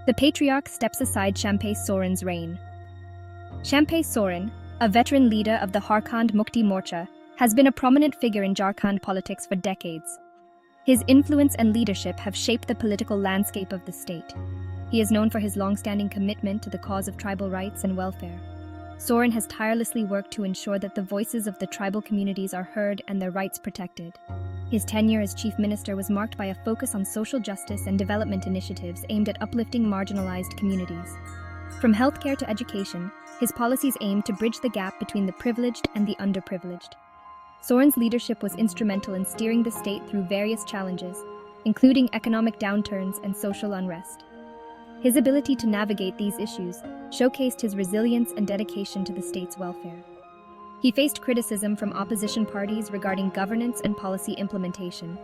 The patriarch steps aside Champai Soren's reign. Champai Soren, a veteran leader of the Jharkhand Mukti Morcha, has been a prominent figure in Jharkhand politics for decades. His influence and leadership have shaped the political landscape of the state. He is known for his long-standing commitment to the cause of tribal rights and welfare. Soren has tirelessly worked to ensure that the voices of the tribal communities are heard and their rights protected. His tenure as chief minister was marked by a focus on social justice and development initiatives aimed at uplifting marginalized communities. From healthcare to education, his policies aimed to bridge the gap between the privileged and the underprivileged. Soren's leadership was instrumental in steering the state through various challenges, including economic downturns and social unrest. His ability to navigate these issues showcased his resilience and dedication to the state's welfare. He faced criticism from opposition parties regarding governance and policy implementation.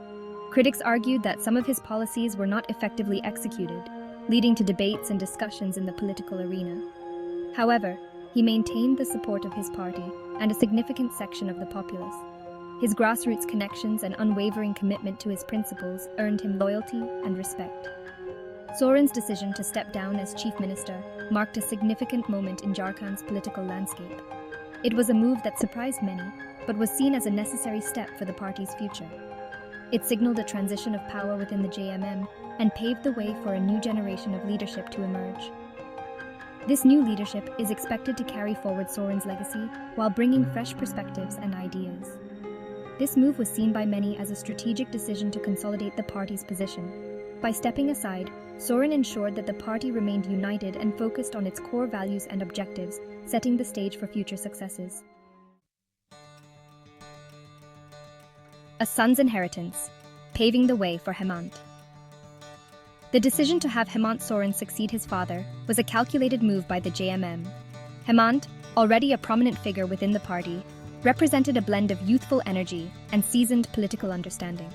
Critics argued that some of his policies were not effectively executed, leading to debates and discussions in the political arena. However, he maintained the support of his party and a significant section of the populace. His grassroots connections and unwavering commitment to his principles earned him loyalty and respect. Soren's decision to step down as chief minister marked a significant moment in Jharkhand's political landscape. It was a move that surprised many, but was seen as a necessary step for the party's future. It signaled a transition of power within the JMM and paved the way for a new generation of leadership to emerge. This new leadership is expected to carry forward Soren's legacy while bringing fresh perspectives and ideas. This move was seen by many as a strategic decision to consolidate the party's position. By stepping aside, Soren ensured that the party remained united and focused on its core values and objectives, setting the stage for future successes. A son's inheritance, paving the way for Hemant. The decision to have Hemant Soren succeed his father was a calculated move by the JMM. Hemant, already a prominent figure within the party, represented a blend of youthful energy and seasoned political understanding.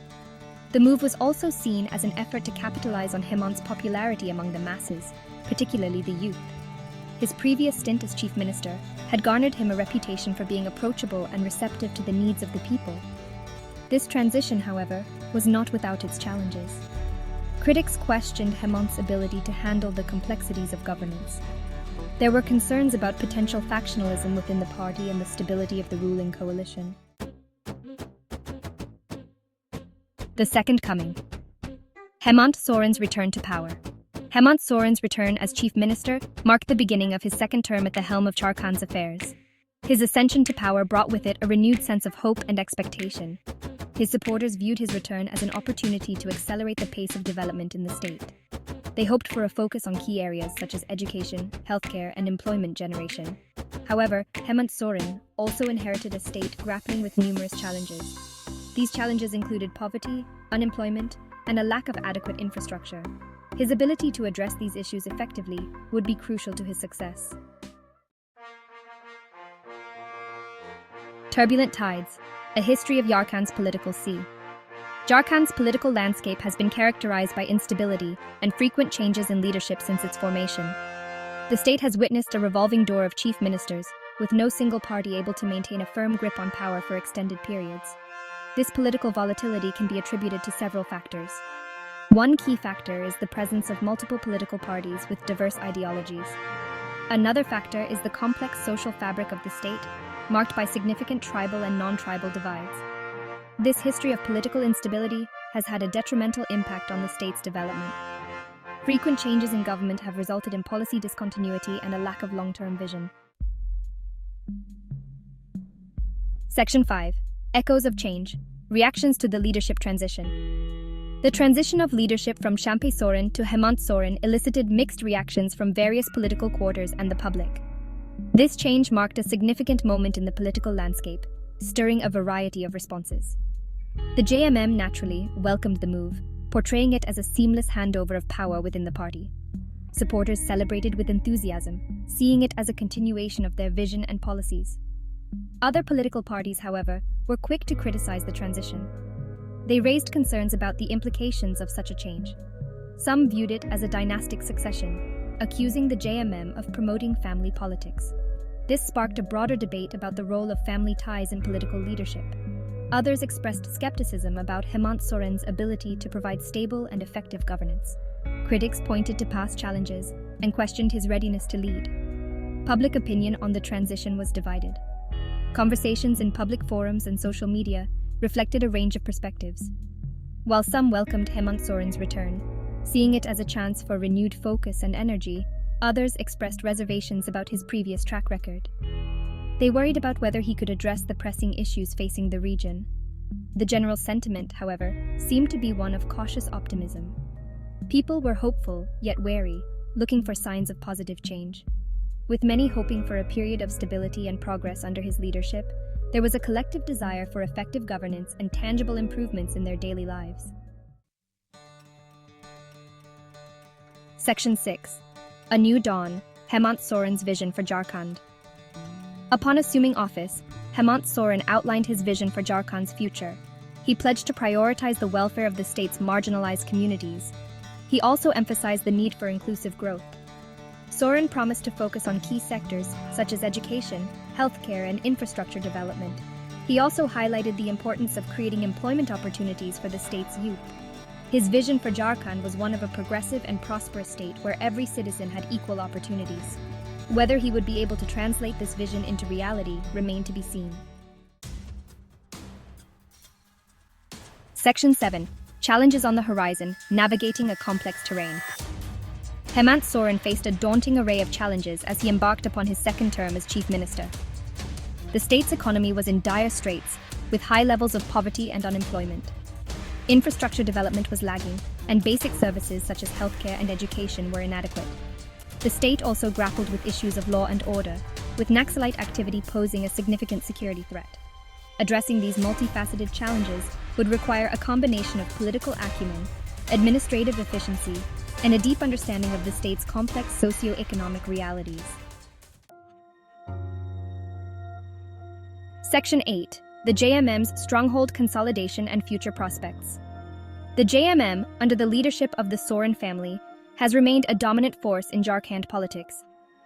The move was also seen as an effort to capitalize on Hemant's popularity among the masses, particularly the youth. His previous stint as chief minister had garnered him a reputation for being approachable and receptive to the needs of the people. This transition, however, was not without its challenges. Critics questioned Hemant's ability to handle the complexities of governance. There were concerns about potential factionalism within the party and the stability of the ruling coalition. The Second Coming. Hemant Soren's return to power. Hemant Soren's return as chief minister marked the beginning of his second term at the helm of Jharkhand's affairs. His ascension to power brought with it a renewed sense of hope and expectation. His supporters viewed his return as an opportunity to accelerate the pace of development in the state. They hoped for a focus on key areas such as education, healthcare, and employment generation. However, Hemant Soren also inherited a state grappling with numerous challenges. These challenges included poverty, unemployment, and a lack of adequate infrastructure. His ability to address these issues effectively would be crucial to his success. Turbulent tides, a history of Jharkhand's political sea. Jharkhand's political landscape has been characterized by instability and frequent changes in leadership since its formation. The state has witnessed a revolving door of chief ministers, with no single party able to maintain a firm grip on power for extended periods. This political volatility can be attributed to several factors. One key factor is the presence of multiple political parties with diverse ideologies. Another factor is the complex social fabric of the state, marked by significant tribal and non-tribal divides. This history of political instability has had a detrimental impact on the state's development. Frequent changes in government have resulted in policy discontinuity and a lack of long-term vision. Section 5. Echoes of Change. Reactions to the leadership transition. The transition of leadership from Champai Soren to Hemant Soren elicited mixed reactions from various political quarters and the public. This change marked a significant moment in the political landscape, stirring a variety of responses. The JMM naturally welcomed the move, portraying it as a seamless handover of power within the party. Supporters celebrated with enthusiasm, seeing it as a continuation of their vision and policies. Other political parties, however, were quick to criticize the transition. They raised concerns about the implications of such a change. Some viewed it as a dynastic succession, accusing the JMM of promoting family politics. This sparked a broader debate about the role of family ties in political leadership. Others expressed skepticism about Hemant Soren's ability to provide stable and effective governance. Critics pointed to past challenges and questioned his readiness to lead. Public opinion on the transition was divided. Conversations in public forums and social media reflected a range of perspectives. While some welcomed Hemant Soren's return, seeing it as a chance for renewed focus and energy, others expressed reservations about his previous track record. They worried about whether he could address the pressing issues facing the region. The general sentiment, however, seemed to be one of cautious optimism. People were hopeful, yet wary, looking for signs of positive change. With many hoping for a period of stability and progress under his leadership, there was a collective desire for effective governance and tangible improvements in their daily lives. Section 6. A New Dawn, Hemant Soren's Vision for Jharkhand. Upon assuming office, Hemant Soren outlined his vision for Jharkhand's future. He pledged to prioritize the welfare of the state's marginalized communities. He also emphasized the need for inclusive growth. Soren promised to focus on key sectors such as education, healthcare, and infrastructure development. He also highlighted the importance of creating employment opportunities for the state's youth. His vision for Jharkhand was one of a progressive and prosperous state where every citizen had equal opportunities. Whether he would be able to translate this vision into reality remained to be seen. Section 7. Challenges on the Horizon, Navigating a Complex Terrain. Hemant Soren faced a daunting array of challenges as he embarked upon his second term as chief minister. The state's economy was in dire straits, with high levels of poverty and unemployment. Infrastructure development was lagging, and basic services such as healthcare and education were inadequate. The state also grappled with issues of law and order, with Naxalite activity posing a significant security threat. Addressing these multifaceted challenges would require a combination of political acumen, administrative efficiency, and a deep understanding of the state's complex socioeconomic realities. Section 8. The JMM's Stronghold Consolidation and Future Prospects. The JMM, under the leadership of the Soren family, has remained a dominant force in Jharkhand politics.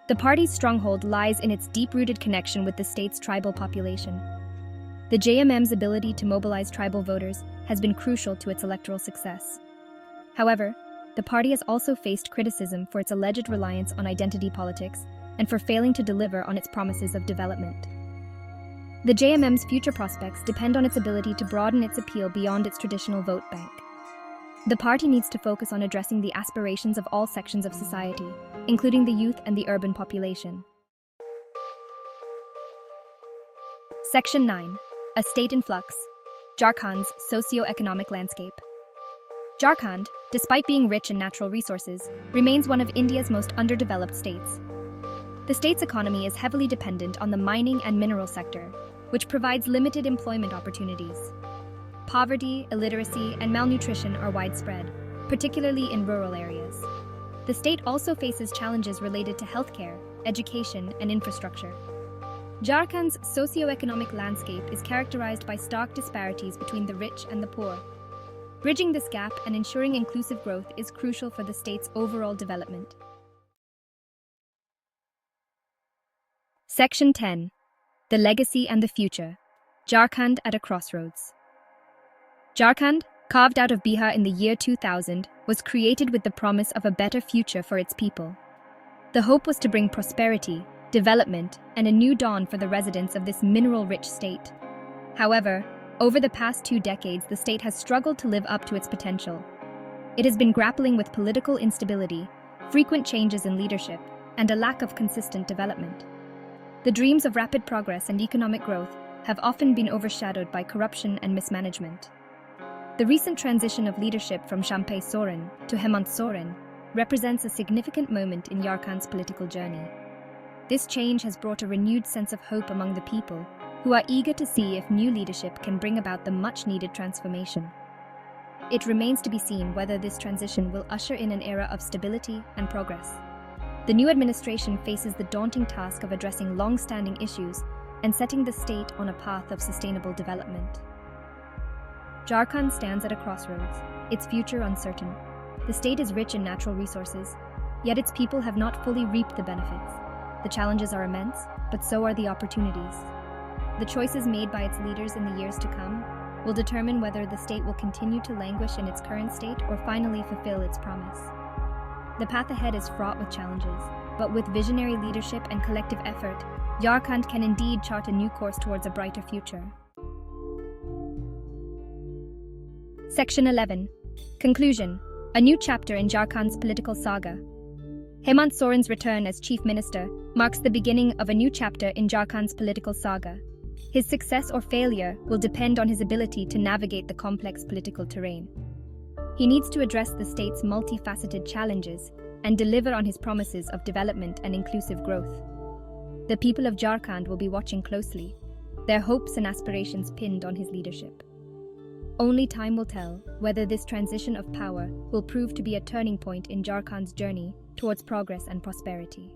The party's stronghold lies in its deep-rooted connection with the state's tribal population. The JMM's ability to mobilize tribal voters has been crucial to its electoral success. However, the party has also faced criticism for its alleged reliance on identity politics and for failing to deliver on its promises of development. The JMM's future prospects depend on its ability to broaden its appeal beyond its traditional vote bank. The party needs to focus on addressing the aspirations of all sections of society, including the youth and the urban population. Section 9. A State in Flux, Jharkhand's Socioeconomic Landscape. Jharkhand, despite being rich in natural resources, remains one of India's most underdeveloped states. The state's economy is heavily dependent on the mining and mineral sector, which provides limited employment opportunities. Poverty, illiteracy, and malnutrition are widespread, particularly in rural areas. The state also faces challenges related to healthcare, education, and infrastructure. Jharkhand's socioeconomic landscape is characterized by stark disparities between the rich and the poor. Bridging this gap and ensuring inclusive growth is crucial for the state's overall development. Section 10. The Legacy and the Future, Jharkhand at a Crossroads. Jharkhand, carved out of Bihar in the year 2000, was created with the promise of a better future for its people. The hope was to bring prosperity, development, and a new dawn for the residents of this mineral-rich state. However, over the past 2 decades, the state has struggled to live up to its potential. It has been grappling with political instability, frequent changes in leadership, and a lack of consistent development. The dreams of rapid progress and economic growth have often been overshadowed by corruption and mismanagement. The recent transition of leadership from Champai Soren to Hemant Soren represents a significant moment in Jharkhand's political journey. This change has brought a renewed sense of hope among the people, who are eager to see if new leadership can bring about the much-needed transformation. It remains to be seen whether this transition will usher in an era of stability and progress. The new administration faces the daunting task of addressing long-standing issues and setting the state on a path of sustainable development. Jharkhand stands at a crossroads, its future uncertain. The state is rich in natural resources, yet its people have not fully reaped the benefits. The challenges are immense, but so are the opportunities. The choices made by its leaders in the years to come will determine whether the state will continue to languish in its current state or finally fulfill its promise. The path ahead is fraught with challenges, but with visionary leadership and collective effort, Jharkhand can indeed chart a new course towards a brighter future. Section 11. Conclusion. A new chapter in Jharkhand's political saga. Hemant Soren's return as Chief Minister marks the beginning of a new chapter in Jharkhand's political saga. His success or failure will depend on his ability to navigate the complex political terrain. He needs to address the state's multifaceted challenges and deliver on his promises of development and inclusive growth. The people of Jharkhand will be watching closely, their hopes and aspirations pinned on his leadership. Only time will tell whether this transition of power will prove to be a turning point in Jharkhand's journey towards progress and prosperity.